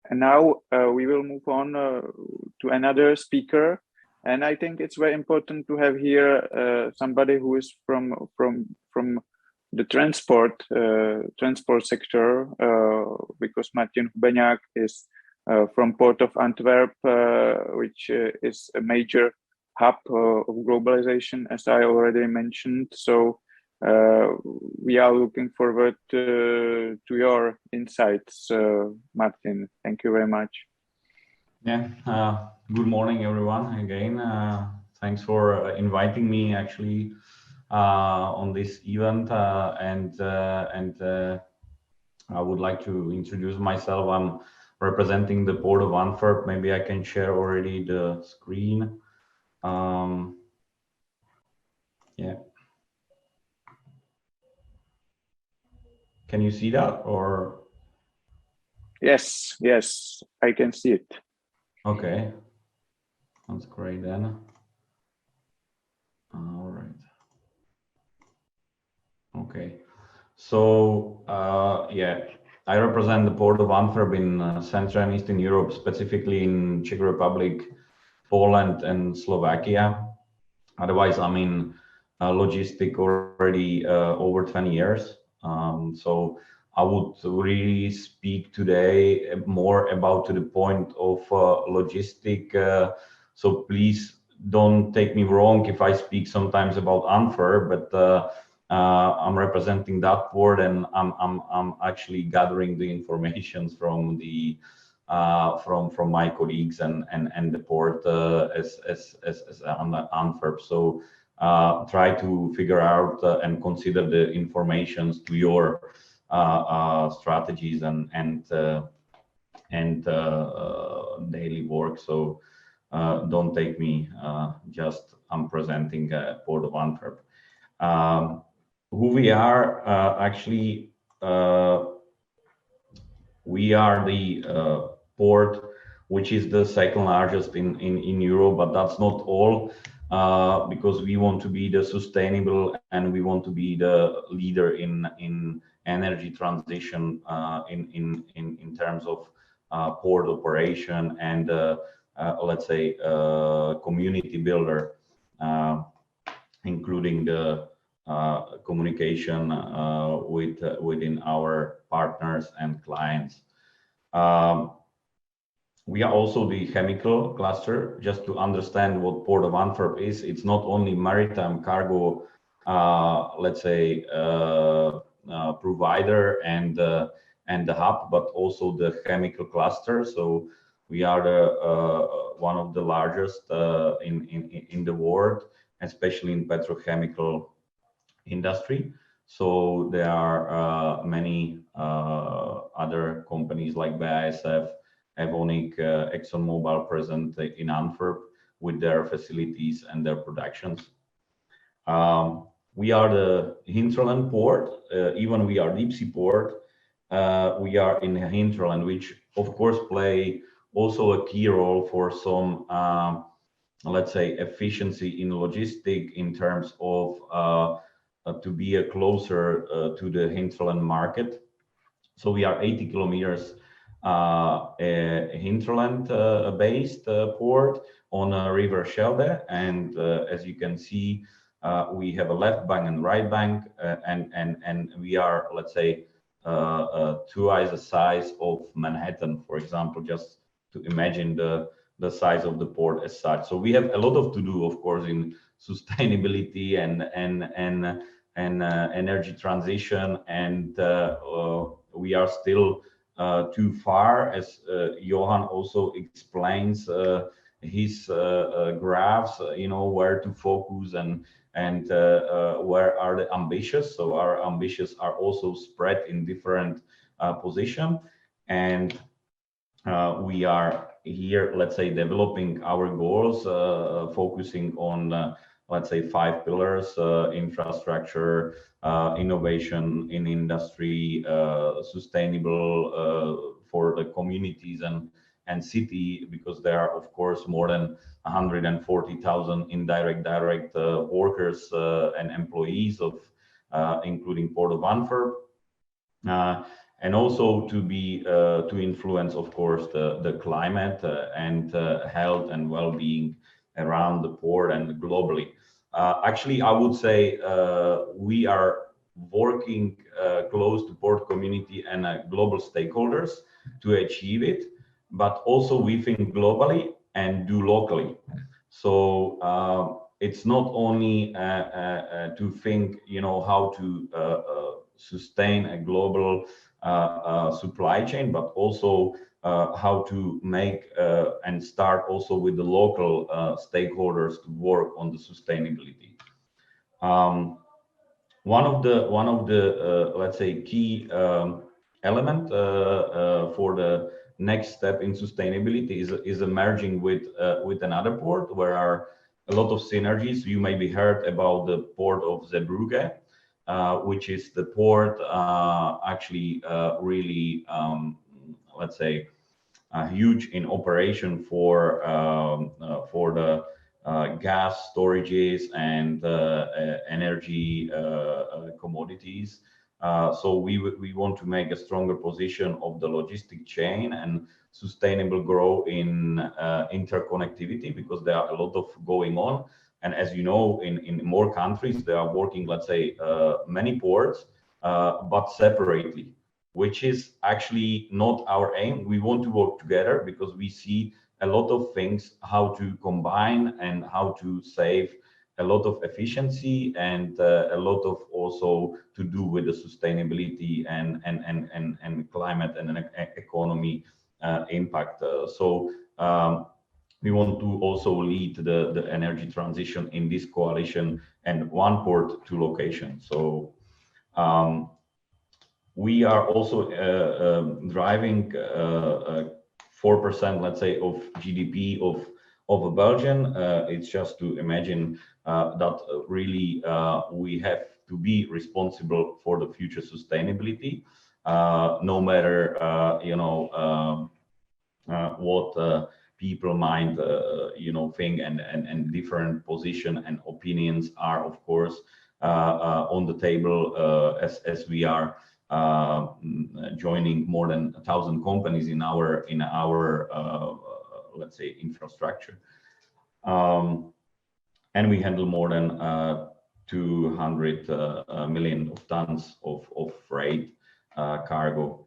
And now we will move on to another speaker. And I think it's very important to have here somebody who is from the transport sector, because Martin Hubeňák is from PortofAntwerp, which is a major hub of globalization, as I already mentioned. So we are looking forward to your insights, Martin. Thank you very much. Yeah, good morning, everyone. Again, thanks for inviting me actually on this event, and I would like to introduce myself. I'm representing the Port of Antwerp. Maybe I can share already the screen. Yeah. Can you see that, or? Yes, I can see it. Okay, that's great then. All right. Okay, so yeah, I represent the Port of Antwerp in Central and Eastern Europe, specifically in Czech Republic, Poland, and Slovakia. Otherwise, I'm in logistic already over 20 years. So I would really speak today more about to the point of logistic. So please don't take me wrong if I speak sometimes about Antwerp, but I'm representing that port, and I'm actually gathering the information from the from my colleagues and the port as Antwerp. So try to figure out and consider the informations to your strategies and daily work. So don't take me just I'm presenting Port of Antwerp. Who we are actually, we are the port which is the second largest in Europe, but that's not all, because we want to be the sustainable and we want to be the leader in energy transition in terms of port operation and let's say community builder, including the communication within our partners and clients. We are also the chemical cluster. Just to understand what Port of Antwerp is, it's not only maritime cargo, let's say, provider and the hub, but also the chemical cluster. So we are the one of the largest in the world, especially in petrochemical industry. So there are many other companies like BASF, Evonik, ExxonMobil present in Antwerp with their facilities and their productions. We are the hinterland port, even we are deep sea port. We are in hinterland, which of course play also a key role for some, let's say, efficiency in logistic in terms of to be a closer to the hinterland market. So we are 80 kilometers hinterland based port on a river Schelde, and as you can see, we have a left bank and right bank, and we are, let's say, twice the size of Manhattan, for example, just to imagine the size of the port as such. So we have a lot of to do, of course, in sustainability and energy transition, and we are still too far, as Johan also explains his graphs, you know, where to focus and where are the ambitious. So our ambitions are also spread in different position, and we are here, let's say, developing our goals, focusing on let's say 5 pillars: infrastructure, innovation in industry, sustainable for the communities and city, because there are of course more than 140,000 indirect direct workers and employees of including Port of Antwerp, and also to be to influence, of course, the climate and health and well-being around the port and globally. Actually, I would say we are working close to port community and global stakeholders to achieve it, but also we think globally and do locally. So it's not only to think, how to sustain a global supply chain, but also how to make and start also with the local stakeholders to work on the sustainability. One of the let's say key element for the next step in sustainability is emerging with another port where are a lot of synergies. You maybe heard about the port of Zeebrugge, which is the port actually really let's say huge in operation for the gas storages and energy commodities. So we want to make a stronger position of the logistic chain and sustainable growth in interconnectivity, because there are a lot of going on. And as you know, in more countries, they are working, let's say, many ports, but separately, which is actually not our aim. We want to work together because we see a lot of things, how to combine and how to save a lot of efficiency and a lot of also to do with the sustainability and climate and economy impact. So we want to also lead the energy transition in this coalition and one port, two locations. So we are also driving 4%, let's say, of GDP of Belgium. It's just to imagine that really we have to be responsible for the future sustainability, no matter what people might think, and different position and opinions are, of course, on the table as we are joining more than 1,000 companies in our let's say infrastructure, and we handle more than 200 million of tons of freight cargo.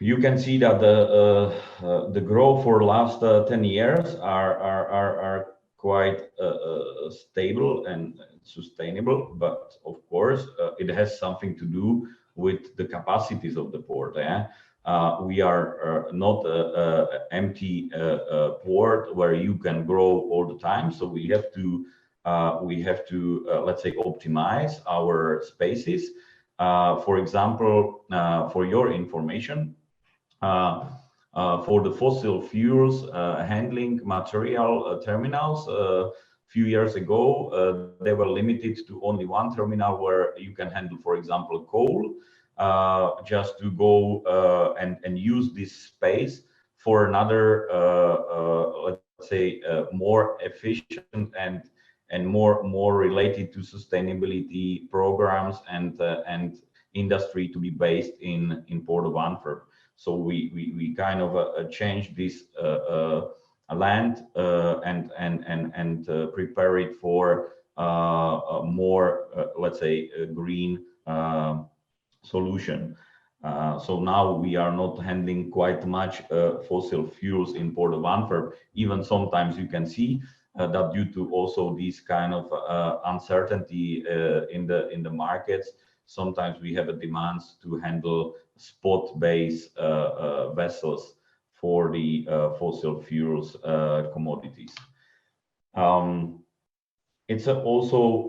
You can see that the growth for the last 10 years are quite stable and sustainable, but of course it has something to do with the capacities of the port. We are not an empty port where you can grow all the time, so we have to let's say optimize our spaces. For example, for your information, for the fossil fuels handling material terminals, few years ago, they were limited to only one terminal where you can handle, for example, coal, just to go and use this space for another, let's say, more efficient and more related to sustainability programs and industry to be based in Port of Antwerp. So we kind of changed this land and prepare it for a more, let's say, a green solution. So now we are not handling quite much fossil fuels in Port of Antwerp. Even sometimes you can see that due to also these kind of uncertainty in the markets, sometimes we have a demands to handle spot-based vessels for the fossil fuels commodities. It's also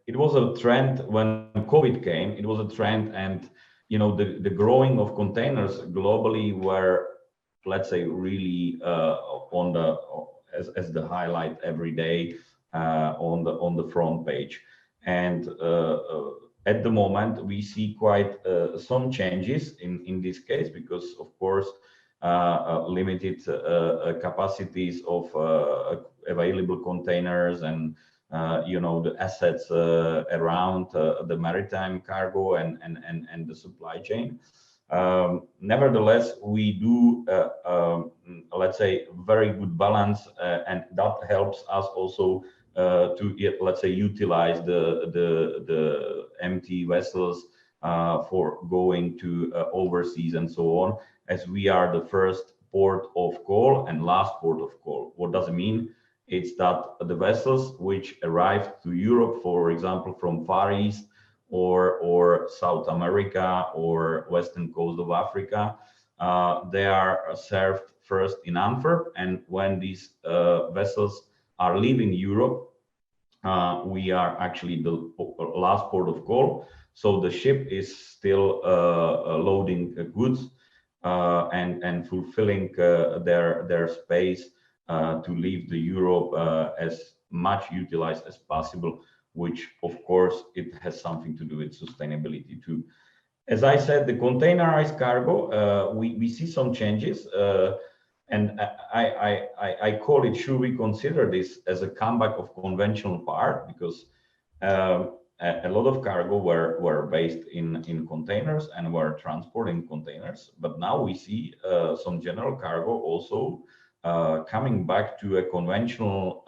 it was a trend when COVID came. It was a trend, and the growing of containers globally were, let's say, really on the as the highlight every day on the front page. And at the moment, we see quite some changes in this case, because of course limited capacities of available containers and the assets around the maritime cargo and the supply chain. Nevertheless, we do, let's say, very good balance, and that helps us also to, let's say, utilize the empty vessels for going to overseas and so on, as we are the first port of call and last port of call. What does it mean? It's that the vessels which arrived to Europe, for example, from Far East or South America or western coast of Africa, they are served first in Antwerp, and when these vessels are leaving Europe, we are actually the last port of call. So the ship is still loading goods and fulfilling their space to leave the Europe as much utilized as possible, which of course it has something to do with sustainability too. As I said, the containerized cargo, we see some changes, and I call it, should we consider this as a comeback of conventional part, because a lot of cargo were based in containers and were transporting containers, but now we see some general cargo also coming back to a conventional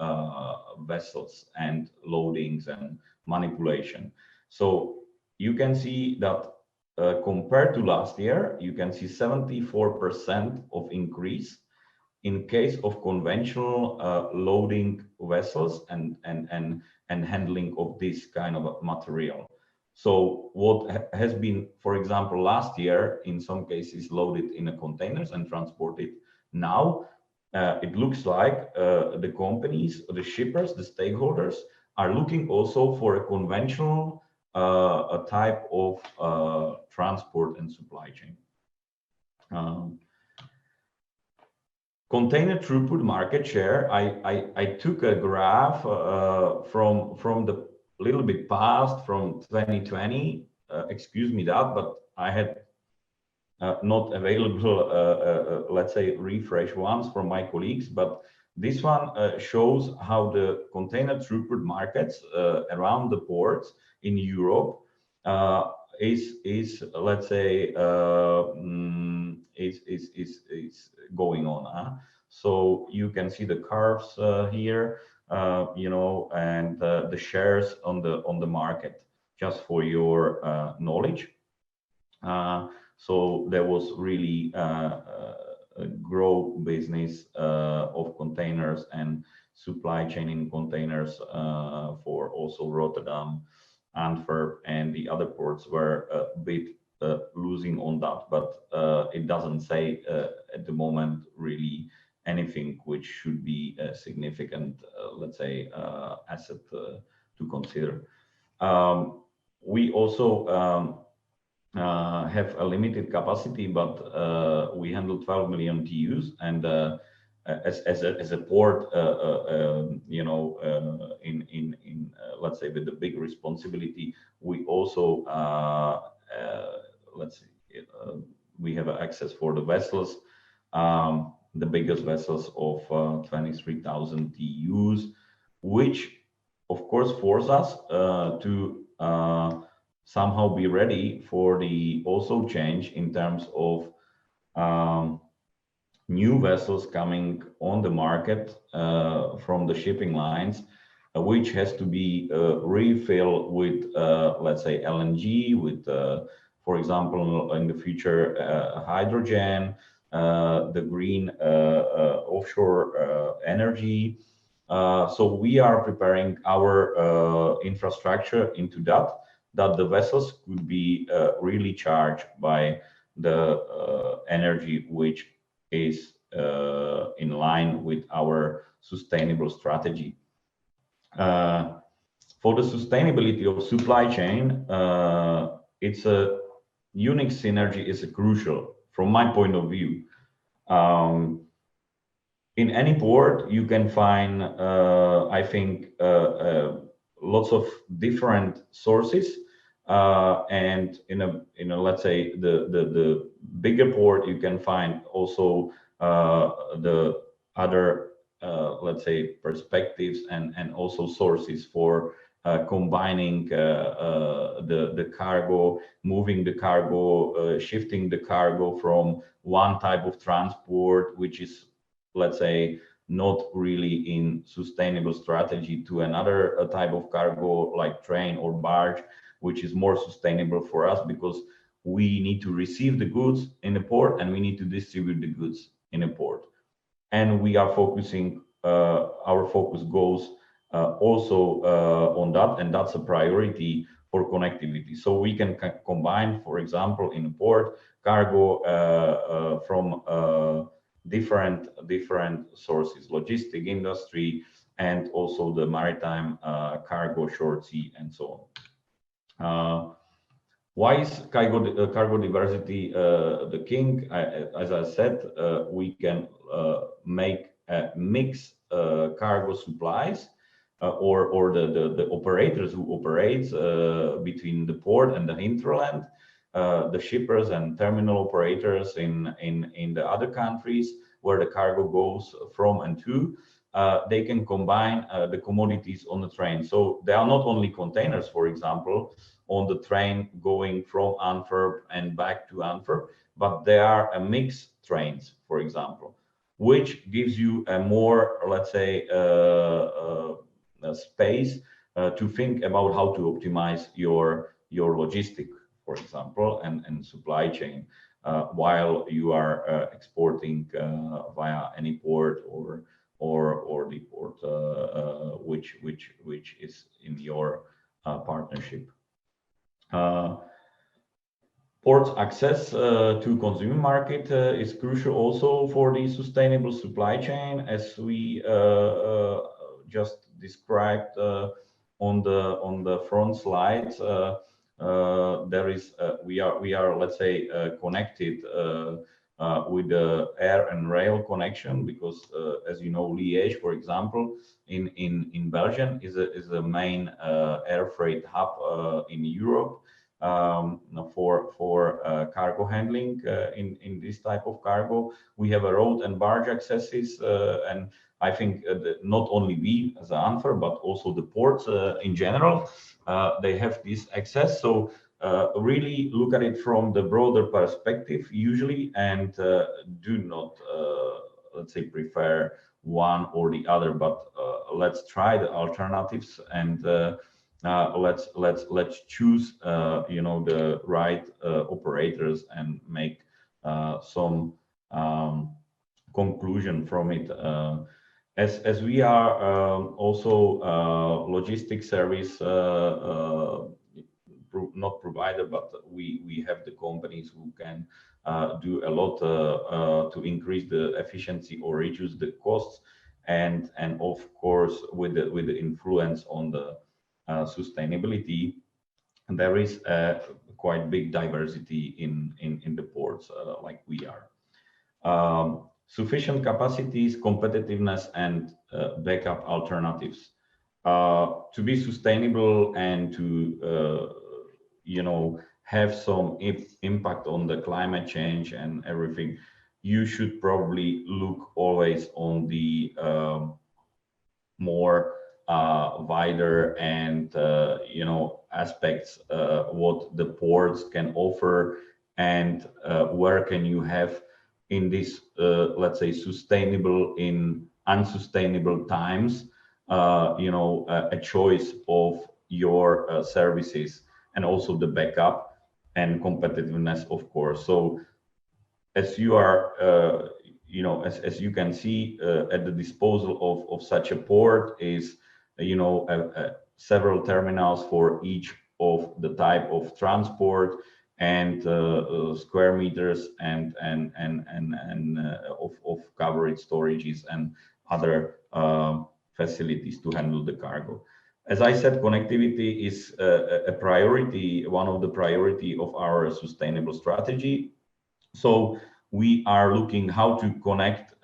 vessels and loadings and manipulation. So you can see that compared to last year, you can see 74% of increase in case of conventional loading vessels and handling of this kind of material. So what has been, for example, last year, in some cases loaded in a containers and transported, now it looks like the companies, the shippers, the stakeholders are looking also for a conventional a type of transport and supply chain. Container throughput market share. I took a graph from the little bit past, from 2020. Excuse me that, but I had not available, let's say, refresh ones from my colleagues. But this one shows how the container throughput markets around the ports in Europe is let's say is going on. So you can see the curves here, and the shares on the market, just for your knowledge. So there was really a grow business of containers and supply chain in containers for also Rotterdam, Antwerp, and the other ports were a bit losing on that, but it doesn't say at the moment really anything which should be a significant, let's say, asset to consider. We also have a limited capacity, but we handle 12 million TEUs, and as a port, in let's say, with the big responsibility, we also let's say, we have access for the vessels, the biggest vessels of 23,000 TEUs, which of course force us to somehow be ready for the also change in terms of new vessels coming on the market from the shipping lines, which has to be refilled with, let's say, LNG, with, for example, in the future, hydrogen, the green offshore energy. So we are preparing our infrastructure into that the vessels could be really charged by the energy which is in line with our sustainable strategy. For the sustainability of supply chain, it's a unique synergy is crucial from my point of view. In any port, you can find, I think, lots of different sources, and in a let's say the bigger port, you can find also the other let's say, perspectives and also sources for combining the cargo, moving the cargo, shifting the cargo from one type of transport, which is, let's say, not really in sustainable strategy, to another type of cargo like train or barge, which is more sustainable for us, because we need to receive the goods in the port and we need to distribute the goods in a port. And we are focusing, our focus goes also on that, and that's a priority for connectivity. So we can combine, for example, in a port, cargo from different sources, logistic industry, and also the maritime cargo, short sea, and so on. Why is cargo diversity the king? As I said, we can make mix cargo supplies, or the operators who operates between the port and the hinterland, the shippers and terminal operators in the other countries where the cargo goes from and to. They can combine the commodities on the train. So there are not only containers, for example, on the train going from Antwerp and back to Antwerp, but there are a mixed trains, for example, which gives you a more, let's say, space to think about how to optimize your logistic, for example, and supply chain while you are exporting via any port or the port which is in your partnership. Ports access to consumer market is crucial also for the sustainable supply chain, as we just described on the front slides. There is we are let's say connected with the air and rail connection, because as you know, Liège, for example, in Belgium is a main air freight hub in Europe for cargo handling in this type of cargo. We have a road and barge accesses, and I think not only we as Antwerp, but also the ports in general, they have this access. So really look at it from the broader perspective usually, and do not let's say prefer one or the other, but let's try the alternatives, and let's choose you know, the right operators and make some conclusion from it. As we are also logistic service not provider, but we have the companies who can do a lot to increase the efficiency or reduce the costs, and of course with the influence on the sustainability. And there is a quite big diversity in the ports like we are. Sufficient capacities, competitiveness, and backup alternatives. To be sustainable and to you know, have some impact on the climate change and everything, you should probably look always on the more wider and you know, aspects what the ports can offer, and where can you have in this let's say sustainable in unsustainable times, you know, a choice of your services, and also the backup and competitiveness, of course. So as you are you know, as you can see, at the disposal of such a port is, you know, several terminals for each of the type of transport, and square meters and of coverage, storages, and other facilities to handle the cargo. As I said, connectivity is a priority, one of the priority of our sustainable strategy. So we are looking how to connect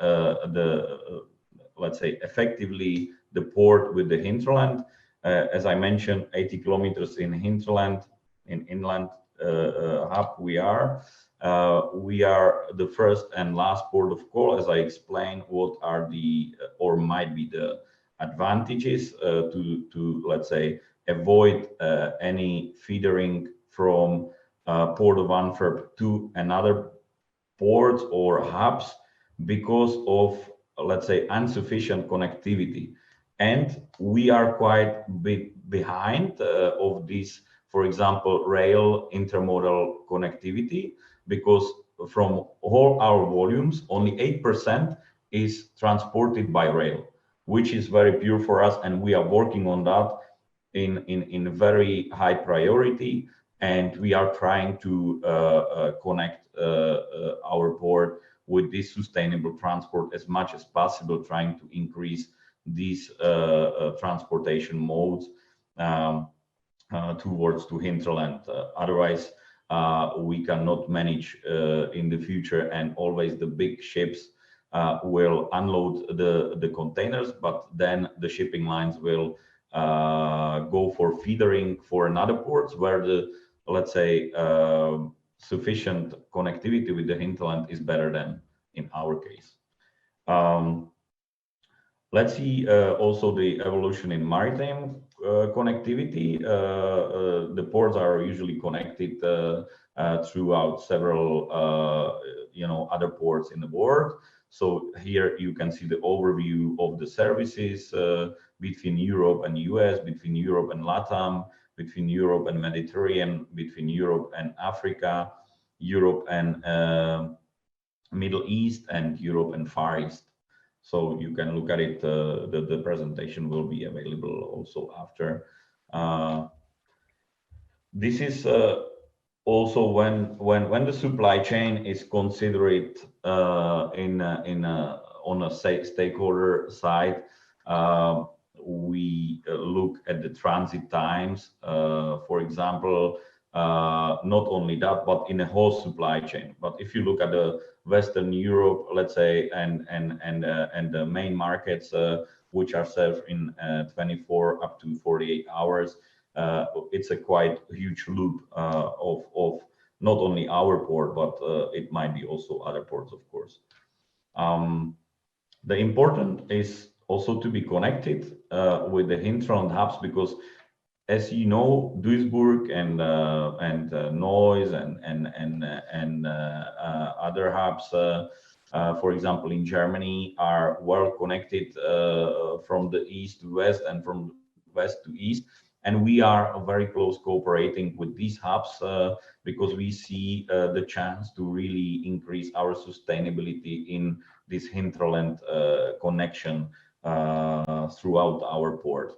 let's say effectively the port with the hinterland. As I mentioned, 80 kilometers in hinterland, in inland, hub we are. We are the first and last port of call. As I explained, what are the or might be the advantages to let's say avoid any feedering from Port of Antwerp to another ports or hubs because of, let's say, insufficient connectivity. And we are quite behind of this, for example, rail intermodal connectivity, because from all our volumes, only 8% is transported by rail, which is very pure for us. And we are working on that in very high priority. And we are trying to connect our port with this sustainable transport as much as possible, trying to increase these transportation modes towards to hinterland. Otherwise, we cannot manage in the future, and always the big ships will unload the containers, but then the shipping lines will go for feedering for another ports where the, let's say, sufficient connectivity with the hinterland is better than in our case. Let's see also the evolution in maritime connectivity. The ports are usually connected throughout several other ports in the world. So here you can see the overview of the services between Europe and US, between Europe and LATAM, between Europe and Mediterranean, between Europe and Africa, Europe and Middle East, and Europe and Far East. So you can look at it. The presentation will be available also after. This is also when the supply chain is considered on a stakeholder side. We look at the transit times, for example. Not only that, but in a whole supply chain. But if you look at the Western Europe, let's say, and the main markets which are served in 24 up to 48 hours, it's a quite huge loop of not only our port, but it might be also other ports, of course. The important is also to be connected with the hinterland hubs, because as you know, Duisburg and Neuss and other hubs, for example, in Germany, are well connected from the east to west and from west to east. And we are very close cooperating with these hubs because we see the chance to really increase our sustainability in this hinterland connection throughout our port.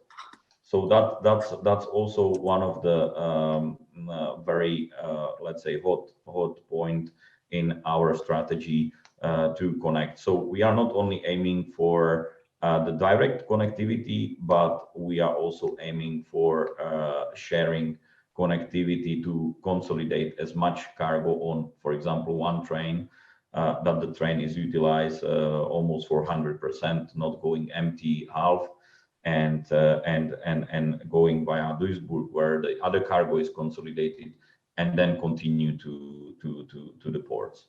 So that's also one of the very let's say hot point in our strategy to connect. So we are not only aiming for the direct connectivity, but we are also aiming for sharing connectivity to consolidate as much cargo on, for example, one train, that the train is utilized almost for 100%, not going empty half. And going via Duisburg, where the other cargo is consolidated, and then continue to the ports.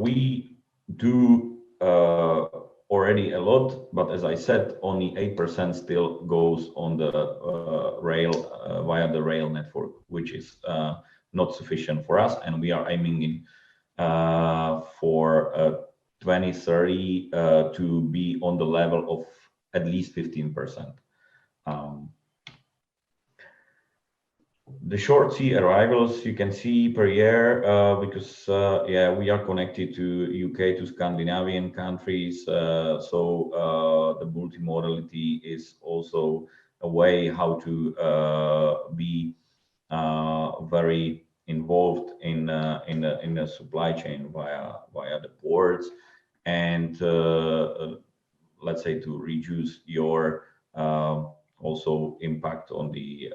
We do already a lot, but as I said, only 8% still goes on the rail via the rail network, which is not sufficient for us, and we are aiming in for 2030 to be on the level of at least 15%. The short sea arrivals you can see per year, because yeah, we are connected to UK, to Scandinavian countries, so the multimodality is also a way how to be very involved in the supply chain via the ports, and let's say to reduce your also impact on the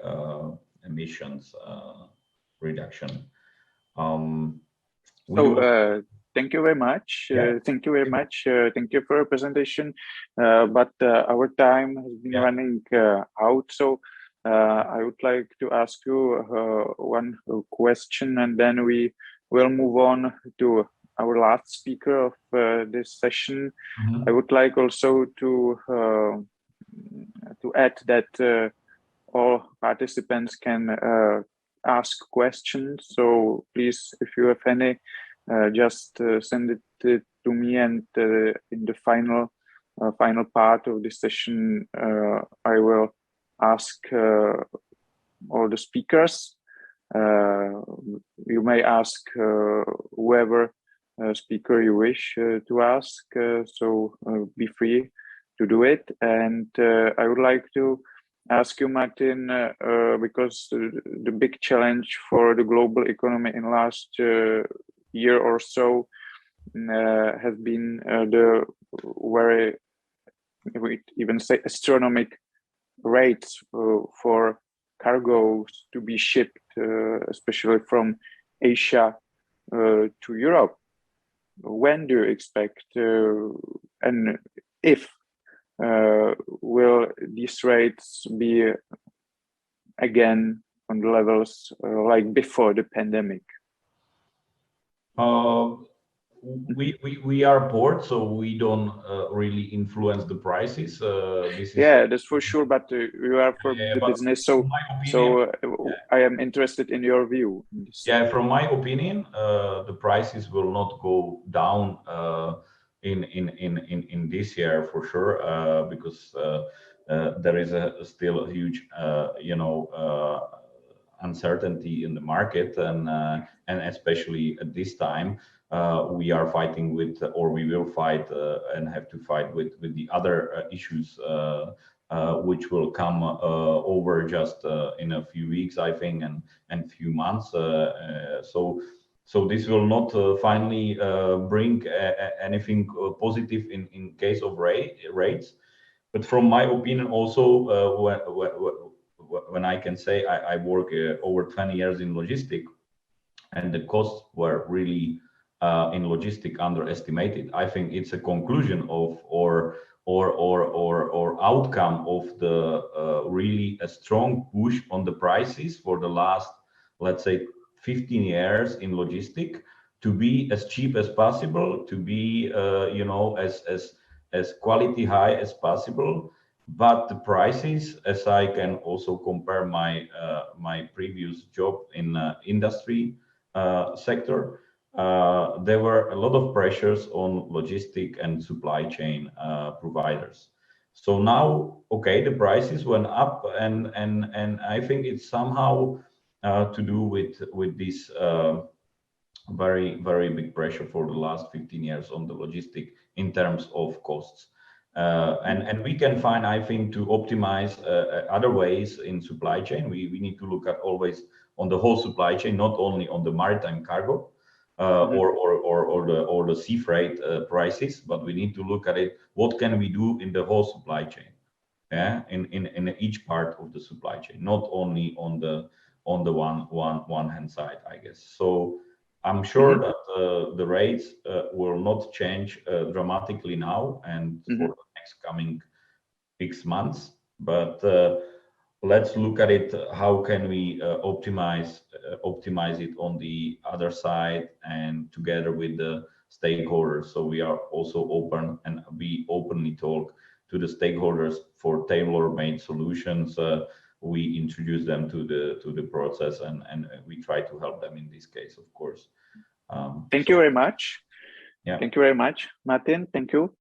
emissions reduction. Thank you very much. Yeah. Thank you very much. Thank you for your presentation. But our time has been running out. So I would like to ask you one question, and then we will move on to our last speaker of this session. I would like also to add that all participants can ask questions. So please, if you have any, just send it to me, and in the final part of the session, I will ask all the speakers. You may ask whoever speaker you wish to ask, so be free to do it. And I would like to ask you, Martin, because the big challenge for the global economy in last year or so has been the very, we even say, astronomical rates for cargoes to be shipped, especially from Asia to Europe. When do you expect, and if will these rates be again on the levels like before the pandemic? We are port, so we don't really influence the prices. That's for sure. But you are for the business, so I am interested in your view. Yeah, from my opinion, the prices will not go down in this year for sure, because there is still a huge uncertainty in the market, and especially at this time we are fighting with, or we will fight and have to fight with the other issues which will come over just in a few weeks, I think, and few months. So this will not finally bring anything positive in case of rates. But from my opinion, also, when I can say I work over 20 years in logistics, and the costs were really in logistics underestimated. I think it's a conclusion of or outcome of the really a strong push on the prices for the last, let's say, 15 years in logistics, to be as cheap as possible, to be as quality high as possible. But the prices, as I can also compare my previous job in industry sector, there were a lot of pressures on logistic and supply chain providers. So now, okay, the prices went up, and I think it's somehow to do with this very, very big pressure for the last 15 years on the logistic in terms of costs. And we can find, I think, to optimize other ways in supply chain. We need to look at always on the whole supply chain, not only on the maritime cargo or the sea freight prices, but we need to look at it. What can we do in the whole supply chain? Yeah, in each part of the supply chain, not only on the one hand side, I guess. So I'm sure that the rates will not change dramatically now and for the next coming 6 months. But let's look at it. How can we optimize it on the other side, and together with the stakeholders? So we are also open, and we openly talk to the stakeholders for tailor-made solutions. We introduce them to the process, and we try to help them in this case, of course. Thank you very much. Yeah. Thank you very much, Martin. Thank you.